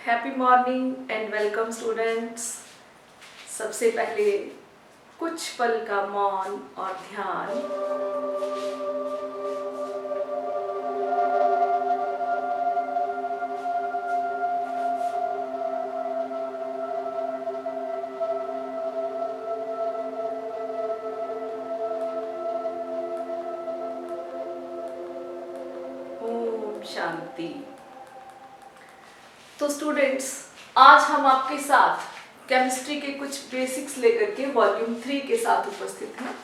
Happy morning and welcome students. सबसे पहले कुछ पल का मौन और ध्यान। ओम शांति। तो स्टूडेंट्स, आज हम आपके साथ केमिस्ट्री के कुछ बेसिक्स लेकर के वॉल्यूम 3 के साथ उपस्थित हैं।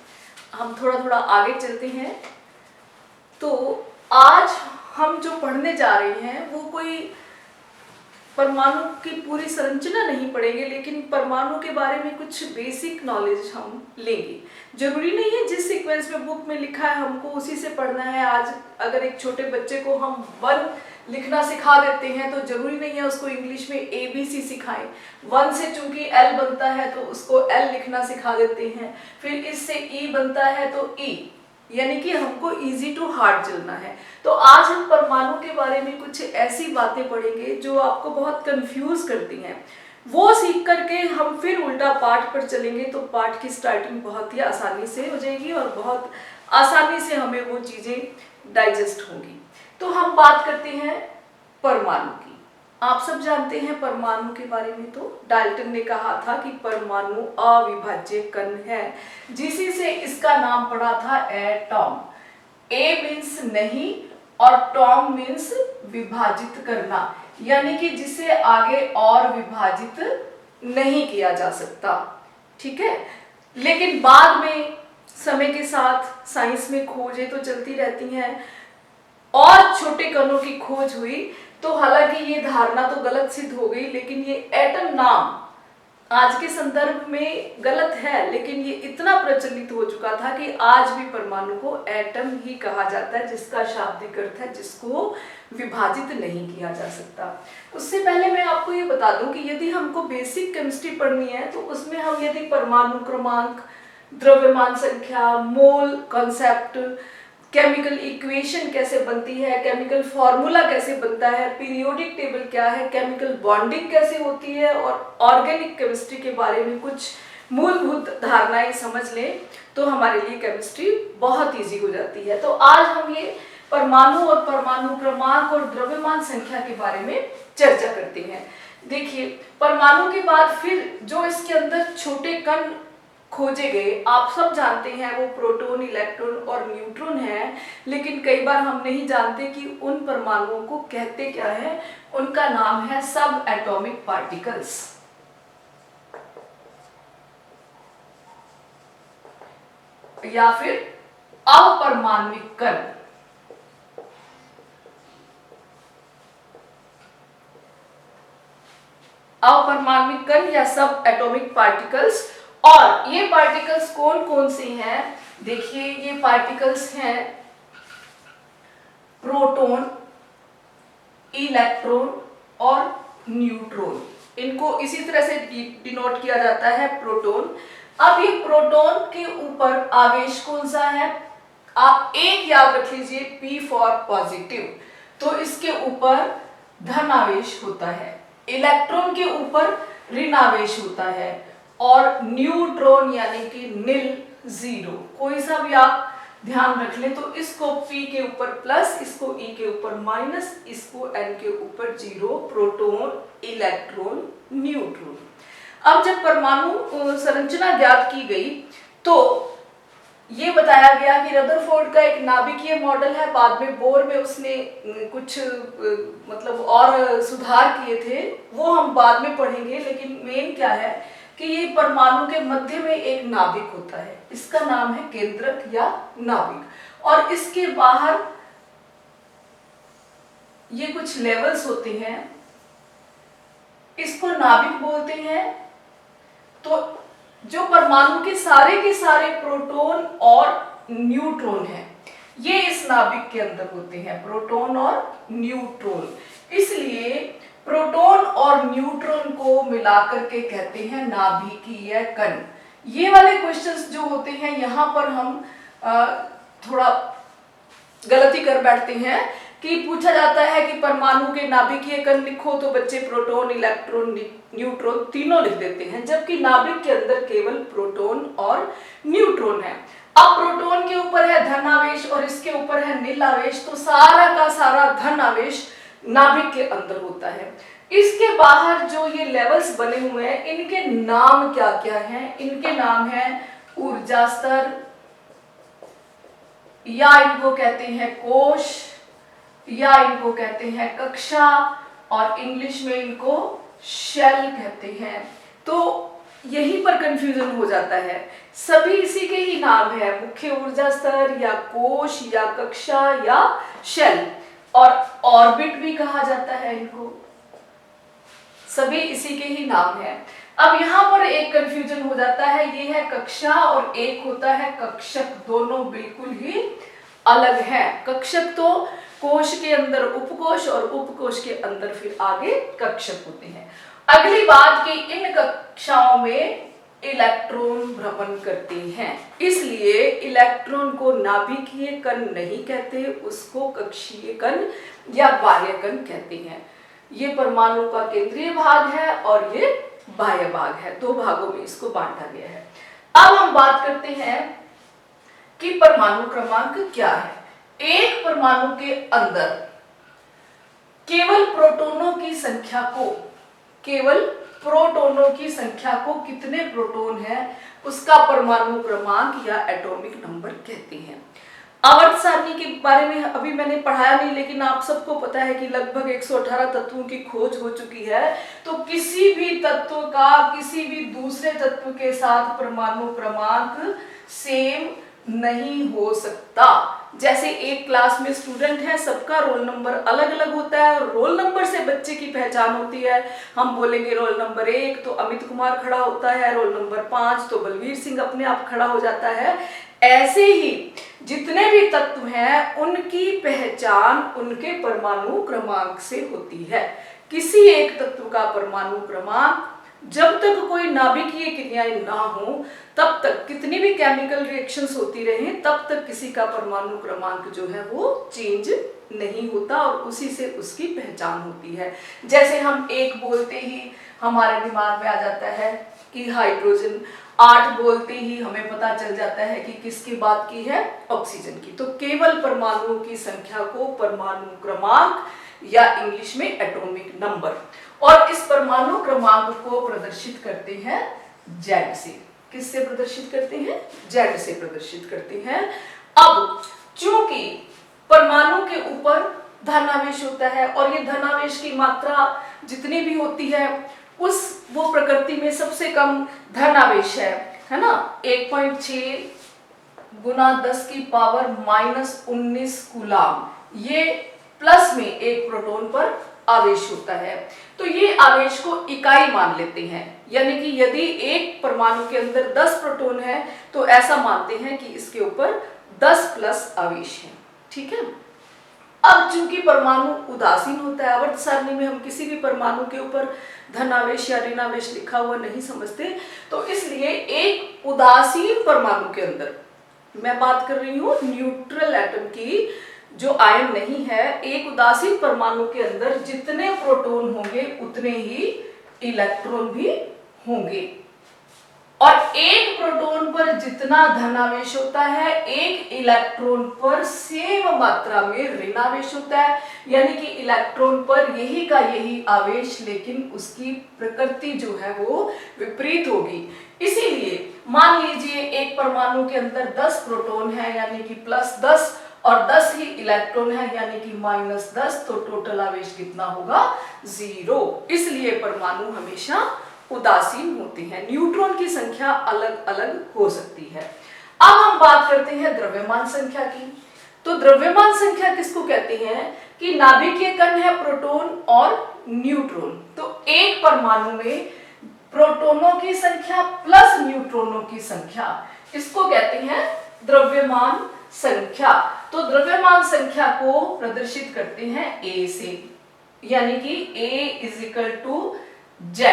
हम थोड़ा थोड़ा आगे चलते हैं। तो आज हम जो पढ़ने जा रहे हैं वो कोई परमाणु की पूरी संरचना नहीं पढ़ेंगे, लेकिन परमाणु के बारे में कुछ बेसिक नॉलेज हम लेंगे। जरूरी नहीं है जिस सीक्वेंस में बुक में लिखा है हमको उसी से पढ़ना है। आज अगर एक छोटे बच्चे को हम 1 लिखना सिखा देते हैं तो जरूरी नहीं है उसको इंग्लिश में ABC सिखाएं। 1 से चूंकि L बनता है तो उसको L लिखना सिखा देते हैं, फिर इससे E बनता है तो E, यानी कि हमको इजी टू हार्ड चलना है। तो आज हम परमाणु के बारे में कुछ ऐसी बातें पढ़ेंगे जो आपको बहुत कंफ्यूज करती हैं। वो सीख करके हम फिर उल्टा पाठ पर चलेंगे तो पाठ की स्टार्टिंग बहुत ही आसानी से हो जाएगी और बहुत आसानी से हमें वो चीजें डाइजेस्ट होंगी। तो हम बात करते हैं परमाणु की। आप सब जानते हैं परमाणु के बारे में। तो डाल्टन ने कहा था कि परमाणु अविभाज्य कण है, जिसी से इसका नाम पड़ा था एटॉम। ए मीन्स नहीं और टॉम मीन्स विभाजित करना, यानी कि जिसे आगे और विभाजित नहीं किया जा सकता। ठीक है, लेकिन बाद में समय के साथ साइंस में खोजें तो चलती रहती हैं और छोटे कणों की खोज हुई। तो हालांकि ये धारणा तो गलत सिद्ध हो गई, लेकिन ये एटम नाम आज के संदर्भ में गलत है, लेकिन ये इतना प्रचलित हो चुका था कि आज भी परमाणु को एटम ही कहा जाता है, जिसका शाब्दिक अर्थ है जिसको विभाजित नहीं किया जा सकता। उससे पहले मैं आपको ये बता दूं कि यदि हमको बेसिक केमिस्ट्री पढ़नी है तो उसमें हम यदि परमाणु क्रमांक, द्रव्यमान संख्या, मोल कॉन्सेप्ट, केमिकल इक्वेशन कैसे बनती है, केमिकल फॉर्मूला कैसे बनता है, पीरियोडिक टेबल क्या है, केमिकल बॉन्डिंग कैसे होती है और ऑर्गेनिक केमिस्ट्री के बारे में कुछ मूलभूत धारणाएं समझ लें तो हमारे लिए केमिस्ट्री बहुत इजी हो जाती है। तो आज हम ये परमाणु और परमाणु क्रमांक और द्रव्यमान संख्या के बारे में चर्चा करते हैं। देखिए, परमाणु के बाद फिर जो इसके अंदर छोटे कण खोजे गए, आप सब जानते हैं वो प्रोटॉन, इलेक्ट्रॉन और न्यूट्रॉन है। लेकिन कई बार हम नहीं जानते कि उन परमाणुओं को कहते क्या है। उनका नाम है सब एटॉमिक पार्टिकल्स या फिर अपरमाण्विक कण। अपरमाण्विक कण या सब एटॉमिक पार्टिकल्स। और ये पार्टिकल्स कौन कौन से हैं? देखिए, ये पार्टिकल्स हैं प्रोटॉन, इलेक्ट्रॉन और न्यूट्रॉन। इनको इसी तरह से डिनोट किया जाता है, प्रोटॉन। अब ये प्रोटॉन के ऊपर आवेश कौन सा है? आप एक याद रख लीजिए, P फॉर पॉजिटिव। तो इसके ऊपर धन आवेश होता है। इलेक्ट्रॉन के ऊपर ऋण आवेश होता है और न्यूट्रॉन यानी कि नील, 0। कोई सा भी आप ध्यान रख लें तो इसको P के ऊपर प्लस, इसको E के ऊपर माइनस, इसको N के ऊपर 0। Proton, electron, neutron. अब जब परमाणु संरचना ज्ञात की गई तो ये बताया गया कि रदरफोर्ड का एक नाभिकीय मॉडल है। बाद में बोर में उसने कुछ मतलब और सुधार किए थे, वो हम बाद में पढ़ेंगे। लेकिन मेन क्या है कि ये परमाणु के मध्य में एक नाभिक होता है, इसका नाम है केंद्रक या नाभिक। और इसके बाहर ये कुछ लेवल्स होते हैं, इसको नाभिक बोलते हैं। तो जो परमाणु के सारे प्रोटॉन और न्यूट्रॉन हैं, ये इस नाभिक के अंदर होते हैं, प्रोटॉन और न्यूट्रॉन। इसलिए प्रोटॉन और न्यूट्रॉन को मिलाकर के कहते हैं नाभिकीय कण। ये वाले क्वेश्चंस जो होते हैं यहाँ पर हम थोड़ा गलती कर बैठते हैं। कि पूछा जाता है कि परमाणु के नाभिकीय कण लिखो, तो बच्चे प्रोटॉन, इलेक्ट्रॉन, न्यूट्रॉन तीनों लिख देते हैं, जबकि नाभिक के अंदर केवल प्रोटॉन और न्यूट्रॉन है। अब प्रोटॉन के ऊपर है धन आवेश और इसके ऊपर है नील आवेश, तो सारा का सारा धन आवेश नाभिक के अंदर होता है। इसके बाहर जो ये लेवल्स बने हुए हैं, इनके नाम क्या क्या हैं? इनके नाम है ऊर्जा स्तर, या इनको कहते हैं कोश, या इनको कहते हैं कक्षा, और इंग्लिश में इनको शेल कहते हैं। तो यहीं पर कंफ्यूजन हो जाता है। सभी इसी के ही नाम है, मुख्य ऊर्जा स्तर या कोश या कक्षा या शेल, और ऑर्बिट भी कहा जाता है इनको, सभी इसी के ही नाम है। अब यहाँ पर एक कंफ्यूजन हो जाता है, ये है कक्षा और एक होता है कक्षक, दोनों बिल्कुल ही अलग है। कक्षक तो कोश के अंदर उपकोश और उपकोश के अंदर फिर आगे कक्षक होते हैं। अगली बात कि इन कक्षाओं में इलेक्ट्रॉन भ्रमण करते हैं, इसलिए इलेक्ट्रॉन को नाभिकीय कण नहीं कहते, उसको कक्षीय कण या बाह्य कण कहते हैं। ये परमाणु का केंद्रीय भाग है और ये बाह्य भाग है, दो भागों में इसको बांटा गया है। अब हम बात करते हैं कि परमाणु क्रमांक क्या है। एक परमाणु के अंदर केवल प्रोटॉनों की संख्या को, केवल प्रोटॉनों की संख्या को, कितने प्रोटॉन है उसका परमाणु क्रमांक या एटॉमिक नंबर कहते हैं। आवर्त सारणी के बारे में अभी मैंने पढ़ाया नहीं, लेकिन आप सबको पता है कि लगभग 118 तत्वों की खोज हो चुकी है। तो किसी भी तत्व का किसी भी दूसरे तत्व के साथ परमाणु क्रमांक सेम नहीं हो सकता। जैसे एक क्लास में स्टूडेंट है, सबका रोल नंबर अलग अलग होता है, रोल नंबर से बच्चे की पहचान होती है। हम बोलेंगे रोल नंबर 1 तो अमित कुमार खड़ा होता है, रोल नंबर 5 तो बलवीर सिंह अपने आप खड़ा हो जाता है। ऐसे ही जितने भी तत्व हैं उनकी पहचान उनके परमाणु क्रमांक से होती है। किसी एक तत्व का परमाणु क्रमांक, जब तक कोई नाभिकीय क्रियाएं ना हो तब तक, कितनी भी केमिकल रिएक्शंस होती रहे तब तक किसी का परमाणु क्रमांक जो है वो चेंज नहीं होता और उसी से उसकी पहचान होती है। जैसे हम एक बोलते ही हमारे दिमाग में आ जाता है कि हाइड्रोजन, 8 बोलते ही हमें पता चल जाता है कि किसकी बात की है, ऑक्सीजन की। तो केवल परमाणुओं की संख्या को परमाणु क्रमांक या इंग्लिश में एटॉमिक नंबर, और इस परमाणु क्रमांक को प्रदर्शित करते हैं जेड से। किससे प्रदर्शित करते हैं? जेड से प्रदर्शित करते हैं। अब चूंकि परमाणु के ऊपर धनावेश होता है और ये धनावेश की मात्रा जितनी भी होती है वो प्रकृति में सबसे कम धनावेश है ना, 1.6 गुना 10 की पावर -19 कूलाम, ये प्लस में एक प्रोटॉन पर आवेश होता है। तो ये आवेश को इकाई मान लेते हैं, यानी कि यदि एक परमाणु के अंदर 10 प्रोटॉन है तो ऐसा मानते हैं कि इसके ऊपर 10 प्लस आवेश है। ठीक है। अब चूंकि परमाणु उदासीन होता है, आवर्त सारणी में हम किसी भी परमाणु के ऊपर धनावेश या ऋणावेश लिखा हुआ नहीं समझते, तो इसलिए एक उदासीन परमाणु के अंदर, मैं बात कर रही हूँ न्यूट्रल एटम की, जो आयन नहीं है, एक उदासीन परमाणु के अंदर जितने प्रोटॉन होंगे उतने ही इलेक्ट्रॉन भी होंगे, और एक प्रोटॉन पर जितना धनावेश होता है एक इलेक्ट्रॉन पर सेम मात्रा में ऋणावेश होता है, यानी कि इलेक्ट्रॉन पर यही का यही आवेश, लेकिन उसकी प्रकृति जो है वो विपरीत होगी। इसीलिए मान लीजिए एक परमाणु के अंदर 10 प्रोटॉन है यानी कि +10 और 10 ही इलेक्ट्रॉन है यानी कि -10, तो टोटल आवेश कितना होगा? 0। इसलिए परमाणु हमेशा उदासीन होते हैं। न्यूट्रॉन की संख्या अलग अलग हो सकती है। अब हम बात करते हैं द्रव्यमान संख्या की। तो द्रव्यमान संख्या किसको कहते हैं? कि नाभिकीय कण है प्रोटॉन और न्यूट्रॉन, तो एक परमाणु में प्रोटॉनों की संख्या प्लस न्यूट्रॉनों की संख्या, इसको कहते हैं द्रव्यमान संख्या। तो द्रव्यमान संख्या को प्रदर्शित करते हैं A से, यानी कि A = Z,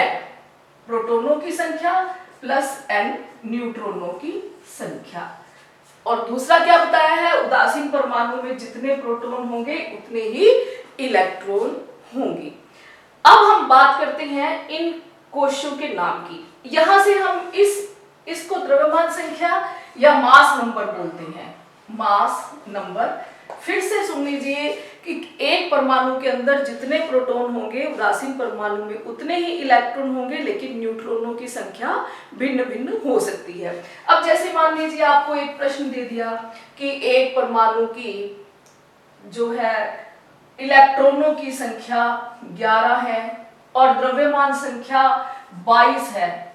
प्रोटॉनों की संख्या प्लस n न्यूट्रॉनों की संख्या। और दूसरा क्या बताया है, उदासीन परमाणु में जितने प्रोटॉन होंगे उतने ही इलेक्ट्रॉन होंगे। अब हम बात करते हैं इन कोशों के नाम की। यहां से हम इसको द्रव्यमान संख्या या मास नंबर बोलते हैं, मास नंबर। फिर से सुन लीजिए कि एक परमाणु के अंदर जितने प्रोटॉन होंगे उदासीन परमाणु में उतने ही इलेक्ट्रॉन होंगे, लेकिन न्यूट्रॉनों की संख्या भिन्न भिन्न हो सकती है। अब जैसे मान लीजिए आपको एक प्रश्न दे दिया कि एक परमाणु की जो है इलेक्ट्रॉनों की संख्या 11 है और द्रव्यमान संख्या 22 है,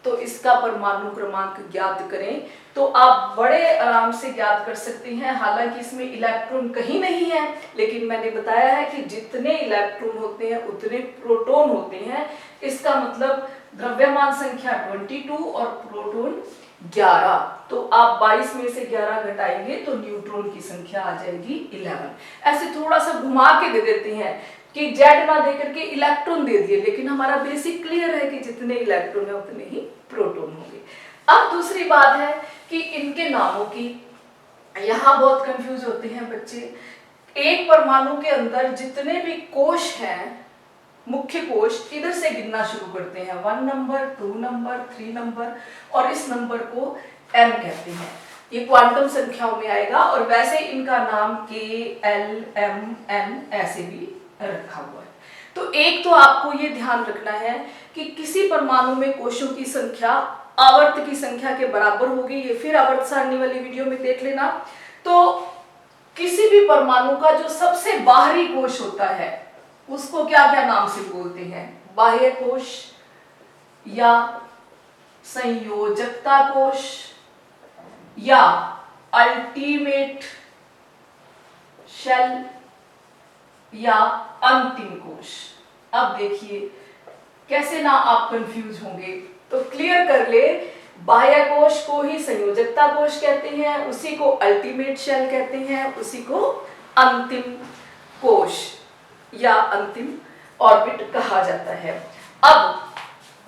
तो इसका परमाणु क्रमांक ज्ञात करें। तो आप बड़े आराम से ज्ञात कर सकते हैं। हालांकि इसमें इलेक्ट्रॉन कहीं नहीं है, लेकिन मैंने बताया है कि जितने इलेक्ट्रॉन होते हैं उतने प्रोटॉन होते हैं। इसका मतलब द्रव्यमान संख्या 22 और प्रोटॉन 11। तो आप 22 में से 11 घटाएंगे तो न्यूट्रॉन की संख्या आ जाएगी 11। ऐसे थोड़ा सा घुमा के दे देते हैं कि जेड ना देकर के इलेक्ट्रॉन दे दिए, लेकिन हमारा बेसिक क्लियर है कि जितने इलेक्ट्रॉन है उतने ही प्रोटॉन होंगे। अब दूसरी बात है कि इनके नामों की, यहाँ बहुत कंफ्यूज होते हैं बच्चे। एक परमाणु के अंदर जितने भी कोश हैं, मुख्य कोश, इधर से गिनना शुरू करते हैं, 1 नंबर, 2 नंबर, 3 नंबर, और इस नंबर को m कहते हैं। ये क्वांटम संख्याओं में आएगा और वैसे इनका नाम k, l, m, n ऐसे भी रखा हुआ है। तो एक तो आपको ये ध्यान रखना है कि किसी परमाणु में कोशों की संख्या आवर्त की संख्या के बराबर होगी। ये फिर आवर्त सारणी वाली वीडियो में देख लेना। तो किसी भी परमाणु का जो सबसे बाहरी कोश होता है उसको क्या क्या नाम से बोलते हैं, बाह्य कोश या संयोजकता कोश या अल्टीमेट शेल या अंतिम कोश। अब देखिए कैसे ना आप कंफ्यूज होंगे, तो क्लियर कर ले। बाह्य कोश को ही संयोजकता कोश कहते हैं, उसी को अल्टीमेट शेल कहते हैं, उसी को अंतिम कोश या अंतिम ऑर्बिट कहा जाता है। अब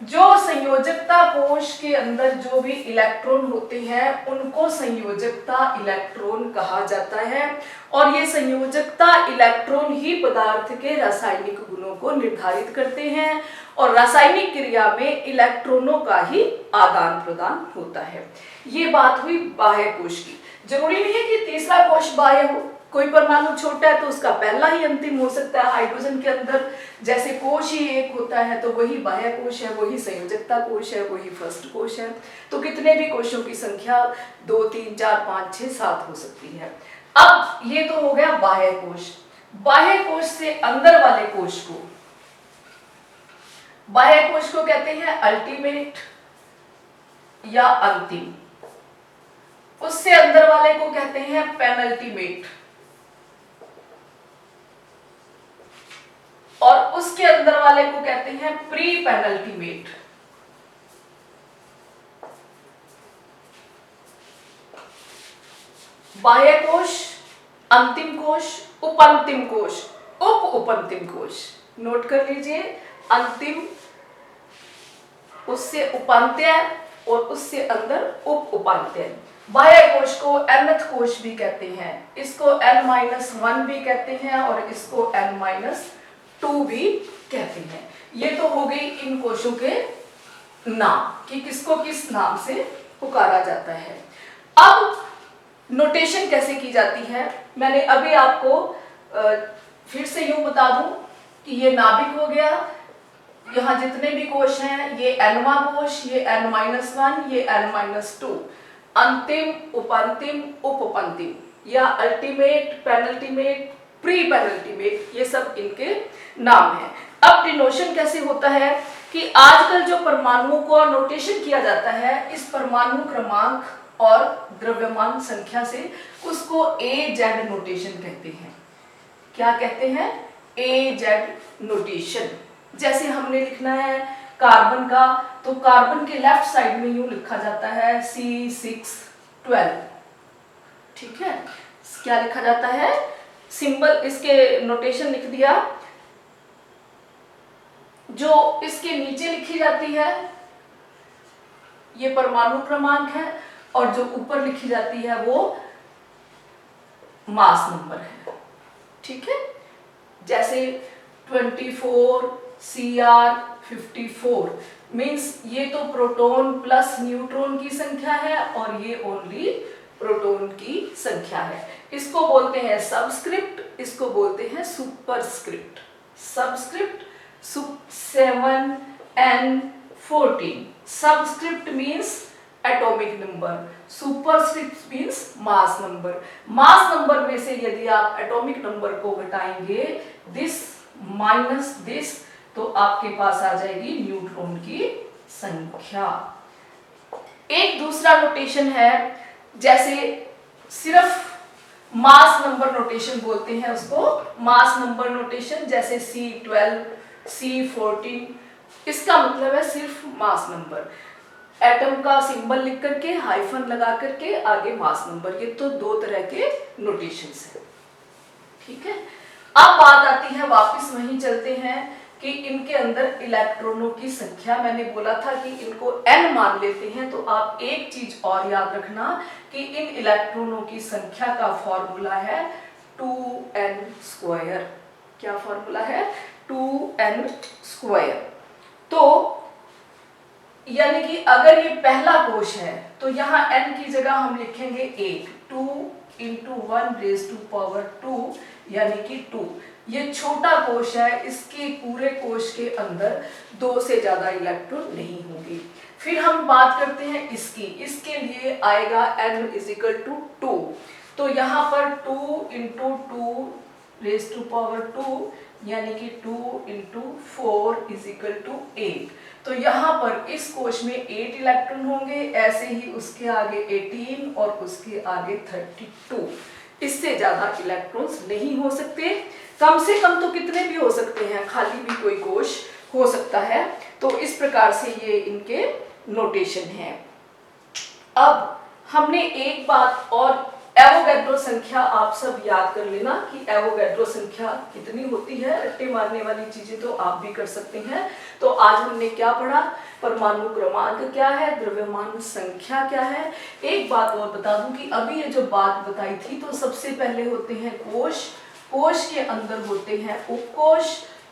जो संयोजकता कोश के अंदर जो भी इलेक्ट्रॉन होते हैं उनको संयोजकता इलेक्ट्रॉन कहा जाता है, और ये संयोजकता इलेक्ट्रॉन ही पदार्थ के रासायनिक गुणों को निर्धारित करते हैं, और रासायनिक क्रिया में इलेक्ट्रॉनों का ही आदान प्रदान होता है। ये बात हुई बाह्य कोश की। जरूरी नहीं है कि तीसरा कोश बाह्य हो, कोई परमाणु छोटा है तो उसका पहला ही अंतिम हो सकता है। हाइड्रोजन के अंदर जैसे कोश ही एक होता है तो वही बाह्य कोश है, वही संयोजकता कोश है, वही फर्स्ट कोश है। तो कितने भी कोशों की संख्या 2, 3, 4, 5, 6, 7 हो सकती है। अब ये तो हो गया बाह्य कोश। बाह्य कोश से अंदर वाले कोश को, बाह्य कोश को कहते हैं अल्टीमेट या अंतिम, उससे अंदर वाले को कहते हैं पेनल्टीमेट, और उसके अंदर वाले को कहते हैं प्री पेनल्टीमेट। बाह्य कोश, अंतिम कोश, उपअंतिम कोश, उप उपअंतिम कोश। नोट कर लीजिए, अंतिम, उससे उपांत्य और उससे अंदर उप उपांत्य। बाह्य कोश को nth कोश भी कहते हैं, इसको n-1 भी कहते हैं और इसको n-2 भी कहते हैं। ये तो हो गई इन कोशों के नाम कि किसको किस नाम से पुकारा जाता है। अब नोटेशन कैसे की जाती है, मैंने अभी आपको फिर से यूं बता दूं कि ये नाभिक हो गया, यहाँ जितने भी कोश हैं ये nवां कोश, ये n-1, ये n-2, अंतिम, उपअंतिम, उप उपअंतिम या अल्टीमेट, पेनल्टीमेट, प्री पेनल्टीमेट, ये सब इनके नाम हैं। अब डिनोशन कैसे होता है कि आजकल जो परमाणुओं को नोटेशन किया जाता है इस परमाणु क्रमांक और द्रव्यमान संख्या से, उसको AZ नोटेशन कहते हैं। क्या कहते हैं? AZ notation. जैसे हमने लिखना है कार्बन का, तो कार्बन के लेफ्ट साइड में यूं लिखा जाता है C612, ठीक है। क्या लिखा जाता है? सिंबल, इसके नोटेशन लिख दिया। जो इसके नीचे लिखी जाती है ये परमाणु क्रमांक है, और जो ऊपर लिखी जाती है वो मास नंबर है। ठीक है, जैसे 24 Cr54 मीन्स ये तो प्रोटॉन प्लस न्यूट्रॉन की संख्या है और ये ओनली प्रोटॉन की संख्या है। इसको बोलते हैं सबस्क्रिप्ट, इसको बोलते हैं superscript. Subscript 7 and 14। Subscript means atomic number, superscript means mass number. Mass number में से यदि आप एटॉमिक नंबर को घटाएंगे दिस माइनस दिस, तो आपके पास आ जाएगी न्यूट्रॉन की संख्या। एक दूसरा नोटेशन है, जैसे सिर्फ मास नंबर नोटेशन बोलते हैं उसको, मास नंबर नोटेशन, जैसे C12 C14, इसका मतलब है सिर्फ मास नंबर। एटम का सिंबल लिख करके हाइफन लगा करके आगे मास नंबर, ये तो दो तरह के नोटेशंस हैं। ठीक है, अब बात आती है, वापस वहीं चलते हैं कि इनके अंदर इलेक्ट्रॉनों की संख्या। मैंने बोला था कि इनको n मान लेते हैं, तो आप एक चीज और याद रखना कि इन इलेक्ट्रॉनों की संख्या का फॉर्मूला है 2n²। क्या फॉर्मूला है? 2n²। तो यानी कि अगर ये पहला कोश है तो यहाँ n की जगह हम लिखेंगे 8, 2 × 1⁻², यानी कि 2। ये छोटा कोश है, इसके पूरे कोश के अंदर 2 से ज्यादा इलेक्ट्रॉन नहीं होंगे। फिर हम बात करते हैं इसके लिए आएगा n = 2। तो यहाँ पर 2 × 2⁻², यानी कि 2 × 4 = 8। तो यहाँ पर इस कोश में 8 इलेक्ट्रॉन होंगे, ऐसे ही उसके आगे 18 और उसके आगे 32। इससे ज्यादा इलेक्ट्रॉन्स नहीं हो सकते। कम से कम तो कितने भी हो सकते हैं, खाली भी कोई कोश हो सकता है। तो इस प्रकार से ये इनके नोटेशन हैं। अब हमने एक बात और, एवोगैड्रो संख्या आप सब याद कर लेना कि एवोगैड्रो संख्या कितनी होती है। रट्टे मारने वाली चीजें तो आप भी कर सकते हैं। तो आज हमने क्या पढ़ा, परमाणु क्रमांक क्या है, द्रव्यमान संख्या क्या है। एक बात और बता दूं कि अभी ये जो बात बताई थी, तो सबसे पहले होते हैं कोश, कोश के अंदर होते हैं उपकोश,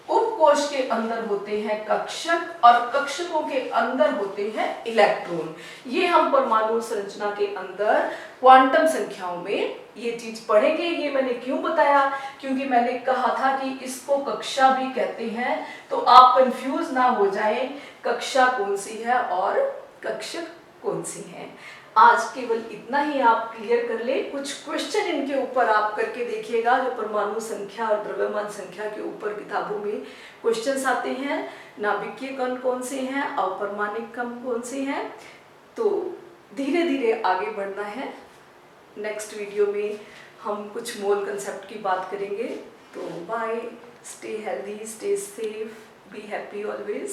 उपकोश के अंदर होते हैं कक्षक और कक्षकों के अंदर होते हैं इलेक्ट्रॉन। ये हम परमाणु संरचना के अंदर क्वांटम संख्याओं में ये चीज पढ़ेंगे। ये मैंने क्यों बताया, क्योंकि मैंने कहा था कि इसको कक्षा भी कहते हैं, तो आप कंफ्यूज ना हो जाएं कक्षा कौन सी है और कक्षक कौन सी है। आज केवल इतना ही आप क्लियर कर ले। कुछ क्वेश्चन इनके ऊपर आप करके देखिएगा, जो परमाणु संख्या और द्रव्यमान संख्या के ऊपर किताबों में क्वेश्चंस आते हैं। नाभिकीय कण कौन से हैं, अपरमाणिक कण कौन से हैं। तो धीरे धीरे आगे बढ़ना है। नेक्स्ट वीडियो में हम कुछ मोल कंसेप्ट की बात करेंगे। तो bye, stay healthy, stay safe, be happy always.